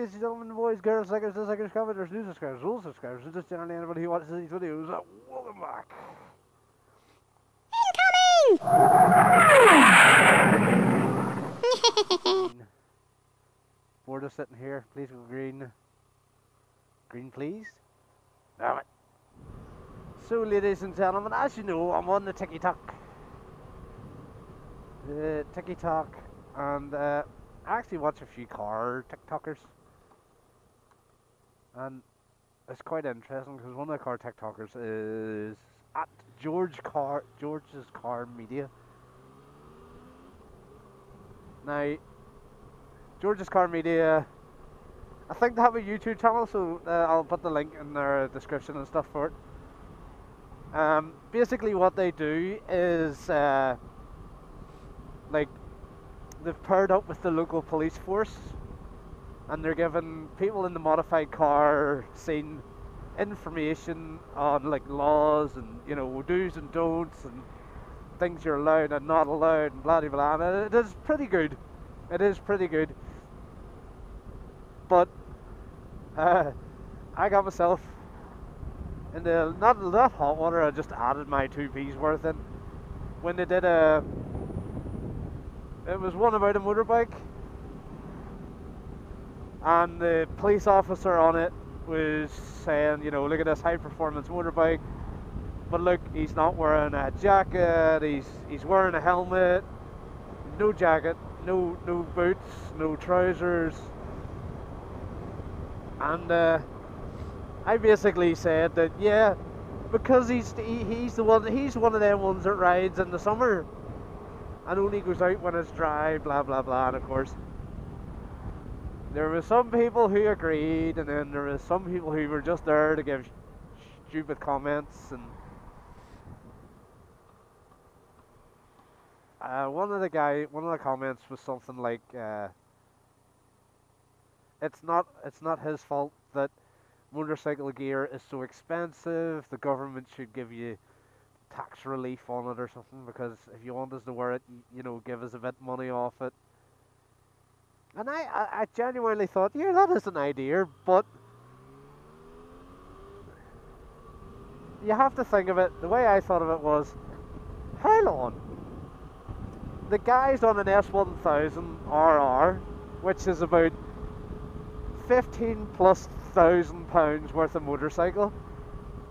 ladies and gentlemen, boys, girls, likers, dislikers, commenters, new subscribers, old subscribers, and just generally anybody who watches these videos, welcome back. Incoming! Bored of sitting here, please go green. Green, please. Damn it. So, ladies and gentlemen, as you know, I'm on the TikTok. The TikTok, and I actually watch a few car TikTokers. And it's quite interesting because one of the car TikTokers is at George's Car Media. Now, George's Car Media, I think they have a YouTube channel, so I'll put the link in their description and stuff for it. Basically what they do is, like, they've paired up with the local police force, and they're giving people in the modified car scene information on, like, laws and, you know, do's and don'ts and things you're allowed and not allowed and blah blah blah. And it is pretty good. It is pretty good. But I got myself in the not hot water. I just added my 2p's worth in when they did it was one about a motorbike, and the police officer on it was saying, you know, look at this high performance motorbike, but look, he's not wearing a jacket, he's wearing a helmet, no jacket, no boots, no trousers. And I basically said that, yeah, because he's one of them ones that rides in the summer and only goes out when it's dry, blah blah blah. And of course, there were some people who agreed, and then there were some people who were just there to give stupid comments. And one of the comments was something like, it's not his fault that motorcycle gear is so expensive. The government should give you tax relief on it or something, because if you want us to wear it, you know, give us a bit money off it. And I genuinely thought, yeah, that is an idea, but you have to think of it, the way I thought of it was, hold on, the guy's on an S1000 RR, which is about 15,000+ pounds worth of motorcycle.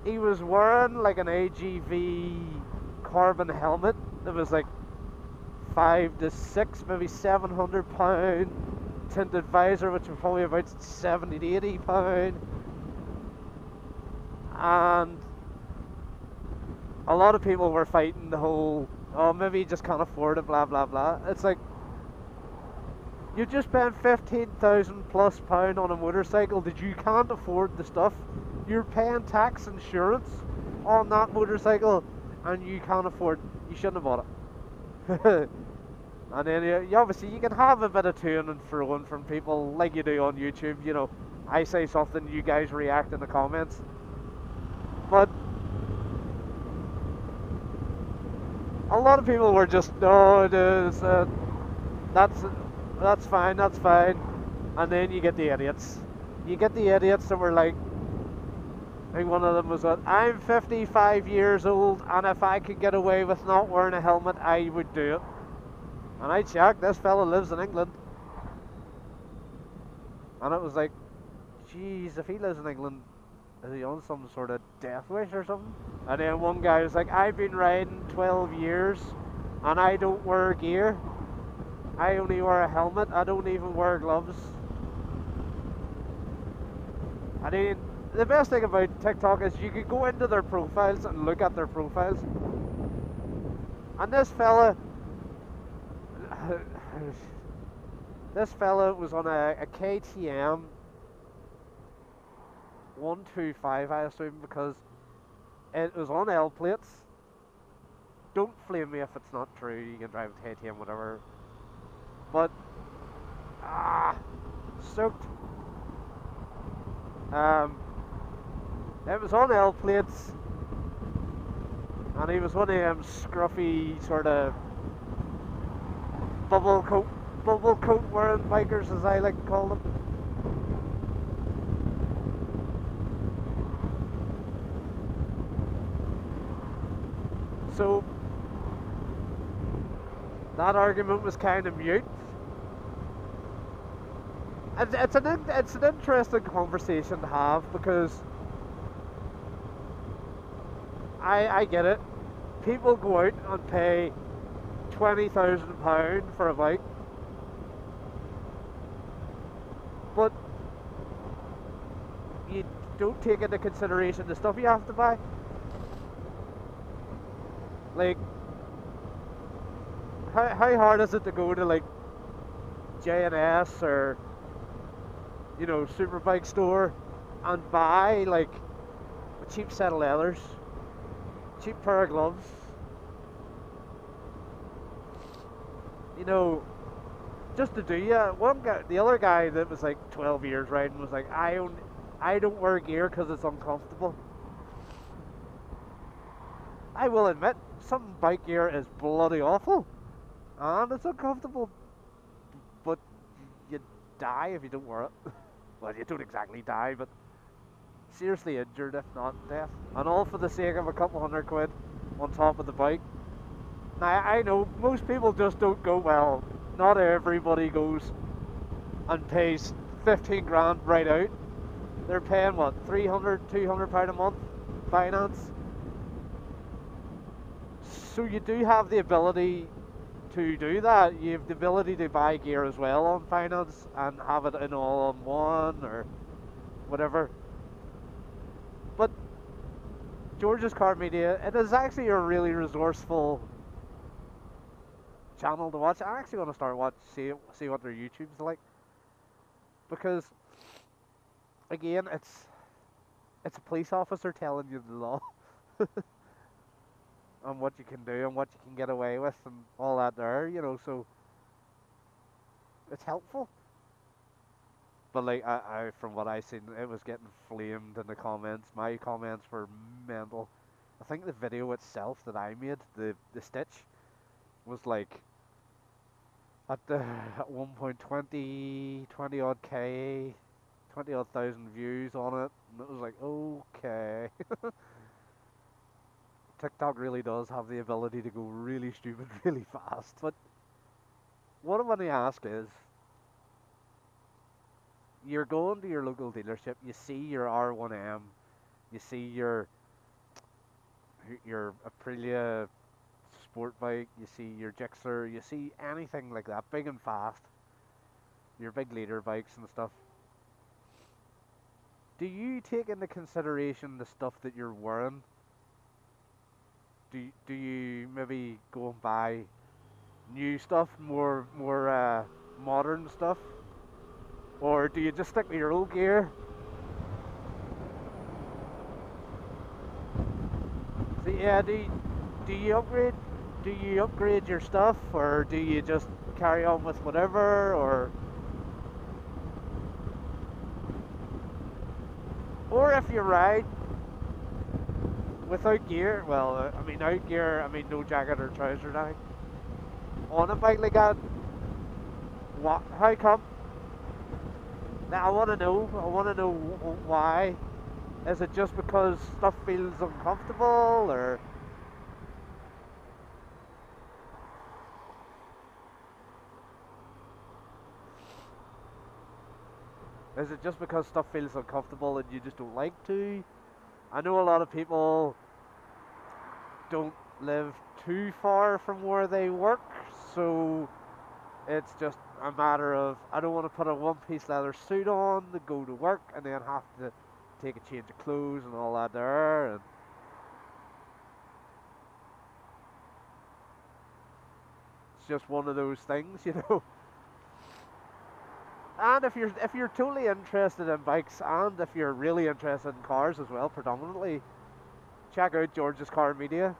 He was wearing like an AGV carbon helmet that was like 5 to 6, maybe 700 pound, tinted visor, which was probably about 70 to 80 pound, and a lot of people were fighting the whole, oh, maybe you just can't afford it, blah blah blah. It's like, you just spent 15,000+ pound on a motorcycle that you can't afford the stuff. You're paying tax, insurance on that motorcycle, and you can't afford. You shouldn't have bought it. And then you obviously you can have a bit of to and fro from people like you do on YouTube. You know, I say something, you guys react in the comments. But a lot of people were just, no, it is. That's fine, that's fine. And then you get the idiots. You get the idiots that were like, I think one of them was, I'm 55 years old, and if I could get away with not wearing a helmet, I would do it. And I checked, this fella lives in England. And it was like, geez, if he lives in England, is he on some sort of death wish or something? And then one guy was like, I've been riding 12 years, and I don't wear gear. I only wear a helmet, I don't even wear gloves. I mean, the best thing about TikTok is you can go into their profiles and look at their profiles. And this fella was on a KTM 125, I assume, because it was on L plates. Don't flame me if it's not true, you can drive a KTM, whatever. But, soaked. It was on L plates, and he was one of them scruffy sort of bubble coat wearing bikers, as I like to call them. So that argument was kind of mute. It's an interesting conversation to have because I get it. People go out and pay £20,000 for a bike, but you don't take into consideration the stuff you have to buy. Like, how hard is it to go to like J&S or Superbike store and buy like a cheap set of leathers, cheap pair of gloves, just to do ya. One guy, the other guy that was like 12 years riding was like, I don't wear gear because it's uncomfortable. I will admit, some bike gear is bloody awful, and it's uncomfortable, but you die if you don't wear it. Well, you don't exactly die, but seriously injured, if not death. And all for the sake of a couple £100 on top of the bike. Now, I know most people just don't go, well, not everybody goes and pays 15 grand right out. They're paying, what, £300, £200 a month finance. So you do have the ability to do that. You have the ability to buy gear as well on finance and have it in all on one or whatever. But George's Car Media, it is actually a really resourceful channel to watch. I actually want to start see what their YouTube's like, because again, it's a police officer telling you the law and what you can do and what you can get away with and all that there, so it's helpful. But like I from what I seen, it was getting flamed in the comments. My comments were mental. I think the video itself that I made, the stitch, was like at one point 20 odd K, 20 odd thousand views on it, and it was like, okay. TikTok really does have the ability to go really stupid really fast. But what I want to ask is, you're going to your local dealership, you see your R1M, you see your Aprilia sport bike, you see your Gixxer, you see anything like that, big and fast, your big leader bikes and stuff. Do you take into consideration the stuff that you're wearing? Do you maybe go and buy new stuff, more modern stuff, or do you just stick with your old gear? So yeah, do you upgrade? Do you upgrade your stuff, or do you just carry on with whatever, or if you ride without gear, well, I mean out gear, I mean no jacket or trousers, anything, on a bike like that, what? How come? Now I want to know. Why. Is it just because stuff feels uncomfortable, or? Is it just because stuff feels uncomfortable and you just don't like to? I know a lot of people don't live too far from where they work, so it's just a matter of, I don't want to put a one-piece leather suit on to go to work and then have to take a change of clothes and all that there. And it's just one of those things, And if you're totally interested in bikes, and if you're really interested in cars as well, predominantly, check out George's Car Media.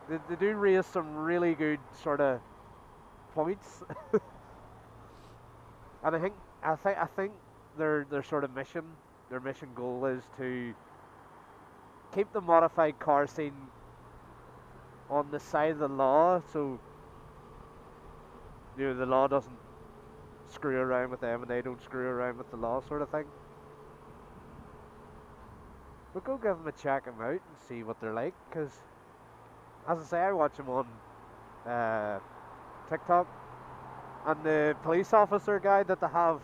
They do raise some really good sort of points, and I think their sort of their mission goal is to keep the modified car scene on the side of the law, so the law doesn't screw around with them and they don't screw around with the law, sort of thing. But go give them a check them out and see what they're like, because as I say, I watch him on TikTok, and the police officer guy that they have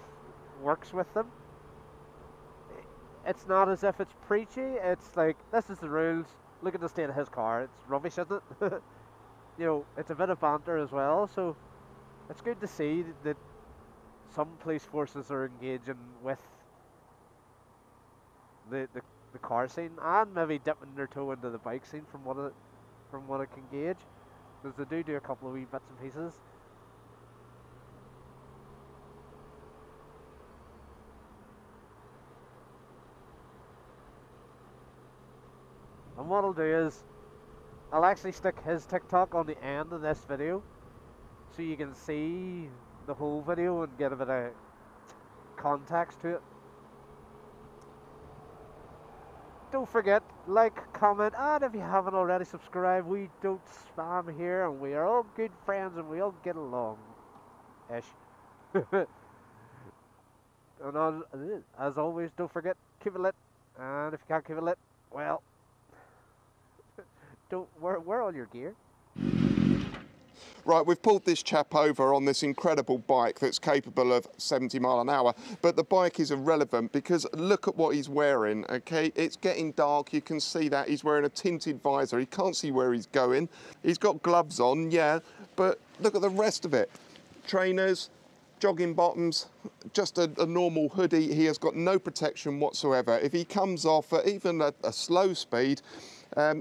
works with them. It's not as if it's preachy. It's like, this is the rules. Look at the state of his car. It's rubbish, isn't it? You know, it's a bit of banter as well. So it's good to see that some police forces are engaging with the car scene, and maybe dipping their toe into the bike scene from what I can gauge, because they do a couple of wee bits and pieces. And what I'll do is, I'll actually stick his TikTok on the end of this video, so you can see the whole video and get a bit of context to it. Don't forget, like, comment, and if you haven't already, subscribe. We don't spam here, and we are all good friends, and we all get along. Ish. And as always, don't forget, keep it lit. And if you can't keep it lit, well, don't wear all your gear. Right, we've pulled this chap over on this incredible bike that's capable of 70 mile an hour, but the bike is irrelevant because look at what he's wearing, okay? It's getting dark, you can see that. He's wearing a tinted visor, he can't see where he's going. He's got gloves on, yeah, but look at the rest of it. Trainers, jogging bottoms, just a normal hoodie. He has got no protection whatsoever. If he comes off at even a slow speed,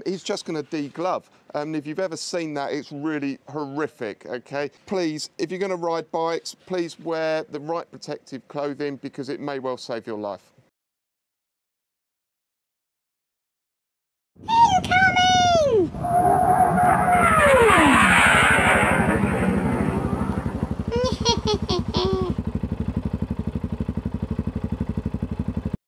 he's just going to de-glove. And if you've ever seen that, it's really horrific, okay? Please, if you're going to ride bikes, please wear the right protective clothing because it may well save your life.